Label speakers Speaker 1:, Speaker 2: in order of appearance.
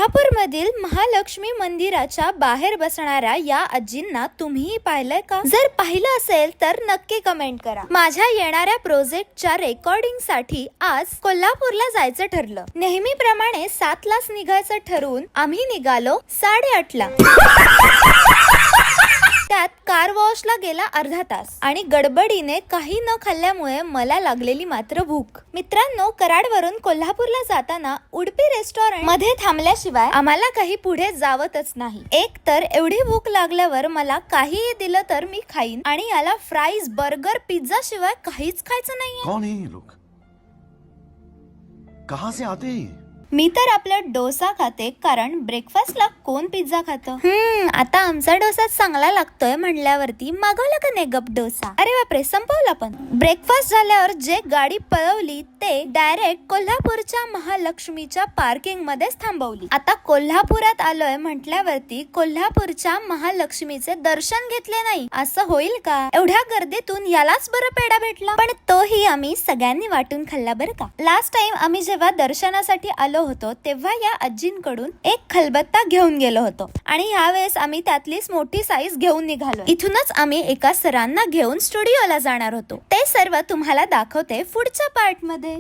Speaker 1: कोल्हापूरमधील महालक्ष्मी मंदिराच्या बाहेर बसणाऱ्या या आजींना तुम्हीही पाहिलंय का? जर पाहिलं असेल तर नक्की कमेंट करा. माझ्या येणाऱ्या प्रोजेक्टच्या रेकॉर्डिंग साठी आज कोल्हापूरला जायचं ठरलं. नेहमीप्रमाणे 7 लाच निघायचं ठरवून आम्ही निघालो 8:30 ला. त्यात कार वॉशला गेला अर्धा तास आणि गडबडीने काही न खाल्ल्यामुळे मला लागलेली मात्र भूक. मित्रांनो, कराडवरून कोल्हापूरला जाताना उडपी रेस्टॉरंट मध्ये थांबल्याशिवाय आम्हाला काही पुढे जावतच नाही. एक तर एवढी भूक लागल्यावर मला काहीही दिलं तर मी खाईन आणि याला फ्राईज, बर्गर, पिझ्झा शिवाय काहीच खायचं नाहीये.
Speaker 2: कौन है ये लोग? कहां से आते हैं?
Speaker 1: मी तर आपला डोसा खाते, कारण ब्रेकफास्टला कोण पिझ्झा खातं. आता आमचा डोसा चांगला लागतोय म्हणल्यावरती मागवला का नाही गप डोसा. अरे बापरे, संपवला पण. ब्रेकफास्ट झाल्यावर जे गाडी पळवली ते डायरेक्ट कोल्हापूरच्या महालक्ष्मीच्या पार्किंग मध्येच थांबवली. आता कोल्हापुरात आलोय म्हटल्यावरती कोल्हापूरच्या महालक्ष्मीचे दर्शन घेतले नाही असं होईल का? एवढ्या गर्दीतून यालाच बरं पेढा भेटला. पण तोही आम्ही सगळ्यांनी वाटून खाल्ला बरं का. लास्ट टाइम आम्ही जेव्हा दर्शनासाठी आलो होतो तेव्हा या आजींकडून एक खलबत्ता घेऊन गेलो होतो आणि यावेळेस आम्ही त्यातलीच मोठी साईज घेऊन निघालो. इथूनच आम्ही एका सरांना घेऊन स्टुडिओला जाणार होतो. ते सर्व तुम्हाला दाखवते पुढच्या पार्ट मध्ये.